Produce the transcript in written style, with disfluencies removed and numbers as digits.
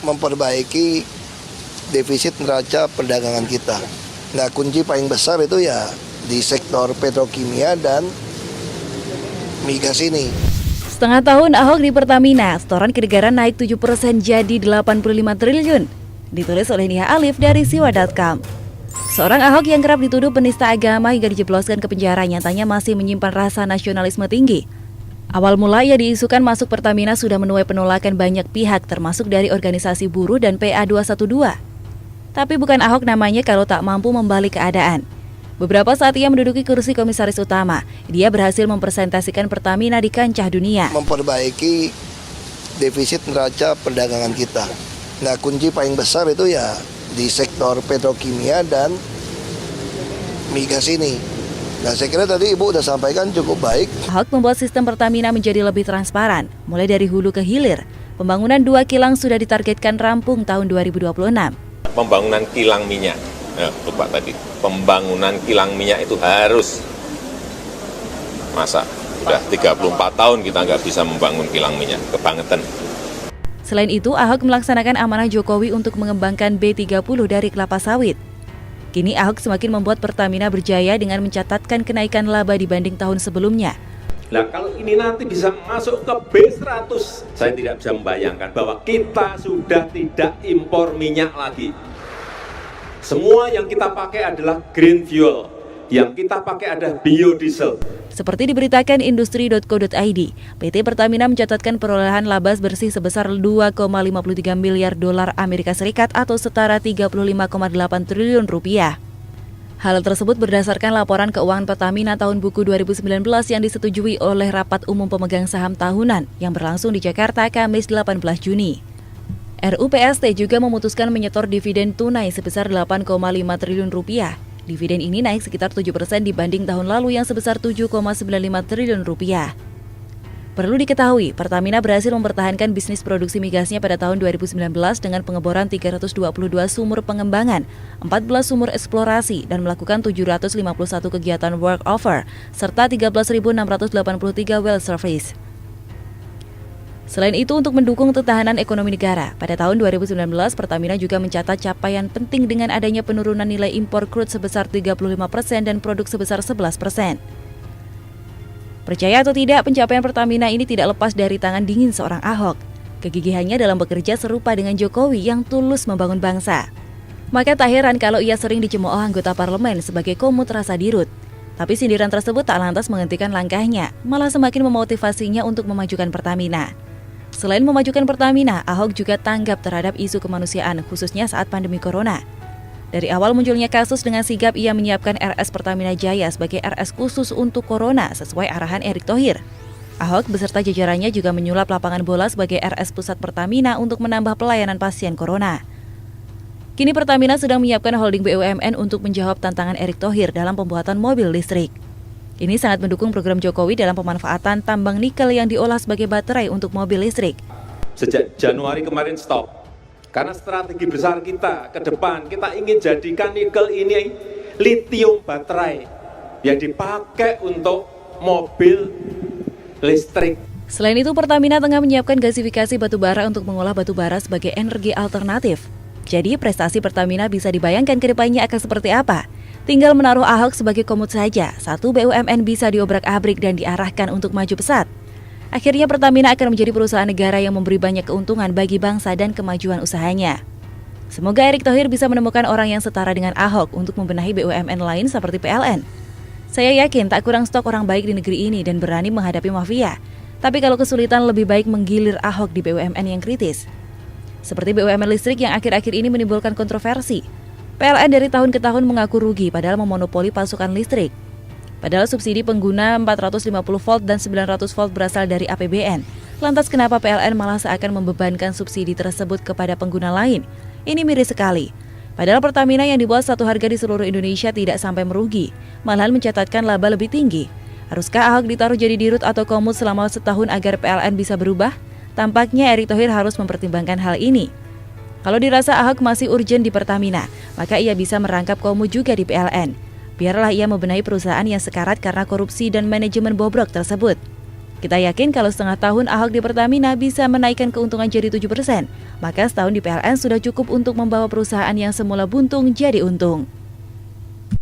memperbaiki defisit neraca perdagangan kita. Nah, kunci paling besar itu ya di sektor petrokimia dan migas ini. Setengah tahun Ahok di Pertamina, setoran kenegaraan naik 7% jadi 85 triliun. Ditulis oleh Nia Alif dari siwa.com. Seorang Ahok yang kerap dituduh penista agama hingga dijebloskan ke penjara nyatanya masih menyimpan rasa nasionalisme tinggi. Awal mula ia diisukan masuk Pertamina sudah menuai penolakan banyak pihak termasuk dari organisasi buruh dan PA212. Tapi bukan Ahok namanya kalau tak mampu membalik keadaan. Beberapa saat ia menduduki kursi komisaris utama, dia berhasil mempresentasikan Pertamina di kancah dunia. Memperbaiki defisit neraca perdagangan kita. Nah, kunci paling besar itu ya di sektor petrokimia dan migas ini. Nah, saya kira tadi Ibu udah sampaikan cukup baik. Ahok membuat sistem Pertamina menjadi lebih transparan, mulai dari hulu ke hilir. Pembangunan 2 kilang sudah ditargetkan rampung tahun 2026. Pembangunan kilang minyak. Lupa tadi, pembangunan kilang minyak itu harus, masa udah 34 tahun kita nggak bisa membangun kilang minyak, kebangetan. Selain itu, Ahok melaksanakan amanah Jokowi untuk mengembangkan B30 dari kelapa sawit. Kini Ahok semakin membuat Pertamina berjaya dengan mencatatkan kenaikan laba dibanding tahun sebelumnya. Nah, kalau ini nanti bisa masuk ke B100, saya tidak bisa membayangkan bahwa kita sudah tidak impor minyak lagi. Semua yang kita pakai adalah green fuel, yang kita pakai adalah biodiesel. Seperti diberitakan industri.co.id, PT Pertamina mencatatkan perolehan laba bersih sebesar 2,53 miliar dolar Amerika Serikat atau setara 35,8 triliun rupiah. Hal tersebut berdasarkan laporan keuangan Pertamina tahun buku 2019 yang disetujui oleh Rapat Umum Pemegang Saham Tahunan yang berlangsung di Jakarta Kamis 18 Juni. RUPST juga memutuskan menyetor dividen tunai sebesar 8,5 triliun rupiah. Dividen ini naik sekitar 7% dibanding tahun lalu yang sebesar 7,95 triliun rupiah. Perlu diketahui, Pertamina berhasil mempertahankan bisnis produksi migasnya pada tahun 2019 dengan pengeboran 322 sumur pengembangan, 14 sumur eksplorasi, dan melakukan 751 kegiatan workover, serta 13.683 well service. Selain itu, untuk mendukung ketahanan ekonomi negara, pada tahun 2019 Pertamina juga mencatat capaian penting dengan adanya penurunan nilai impor crude sebesar 35% dan produk sebesar 11%. Percaya atau tidak, pencapaian Pertamina ini tidak lepas dari tangan dingin seorang Ahok. Kegigihannya dalam bekerja serupa dengan Jokowi yang tulus membangun bangsa. Maka tak heran kalau ia sering dicemooh anggota parlemen sebagai komut rasa dirut. Tapi sindiran tersebut tak lantas menghentikan langkahnya, malah semakin memotivasinya untuk memajukan Pertamina. Selain memajukan Pertamina, Ahok juga tanggap terhadap isu kemanusiaan, khususnya saat pandemi corona. Dari awal munculnya kasus dengan sigap ia menyiapkan RS Pertamina Jaya sebagai RS khusus untuk corona sesuai arahan Erick Thohir. Ahok beserta jajarannya juga menyulap lapangan bola sebagai RS Pusat Pertamina untuk menambah pelayanan pasien corona. Kini Pertamina sedang menyiapkan holding BUMN untuk menjawab tantangan Erick Thohir dalam pembuatan mobil listrik. Ini sangat mendukung program Jokowi dalam pemanfaatan tambang nikel yang diolah sebagai baterai untuk mobil listrik. Sejak Januari kemarin stop, karena strategi besar kita ke depan, kita ingin jadikan nikel ini litium baterai yang dipakai untuk mobil listrik. Selain itu, Pertamina tengah menyiapkan gasifikasi batubara untuk mengolah batubara sebagai energi alternatif. Jadi, prestasi Pertamina bisa dibayangkan ke depannya akan seperti apa. Tinggal menaruh Ahok sebagai komut saja, satu BUMN bisa diobrak-abrik dan diarahkan untuk maju pesat. Akhirnya Pertamina akan menjadi perusahaan negara yang memberi banyak keuntungan bagi bangsa dan kemajuan usahanya. Semoga Erick Thohir bisa menemukan orang yang setara dengan Ahok untuk membenahi BUMN lain seperti PLN. Saya yakin tak kurang stok orang baik di negeri ini dan berani menghadapi mafia. Tapi kalau kesulitan, lebih baik menggilir Ahok di BUMN yang kritis. Seperti BUMN listrik yang akhir-akhir ini menimbulkan kontroversi. PLN dari tahun ke tahun mengaku rugi padahal memonopoli pasokan listrik. Padahal subsidi pengguna 450 volt dan 900 volt berasal dari APBN. Lantas kenapa PLN malah seakan membebankan subsidi tersebut kepada pengguna lain? Ini miris sekali. Padahal Pertamina yang dibuat satu harga di seluruh Indonesia tidak sampai merugi, malahan mencatatkan laba lebih tinggi. Haruskah Ahok ditaruh jadi dirut atau komut selama setahun agar PLN bisa berubah? Tampaknya Erick Thohir harus mempertimbangkan hal ini. Kalau dirasa Ahok masih urgent di Pertamina, maka ia bisa merangkap komut juga di PLN. Biarlah ia membenahi perusahaan yang sekarat karena korupsi dan manajemen bobrok tersebut. Kita yakin kalau setengah tahun Ahok di Pertamina bisa menaikkan keuntungan jadi 7%, maka setahun di PLN sudah cukup untuk membawa perusahaan yang semula buntung jadi untung.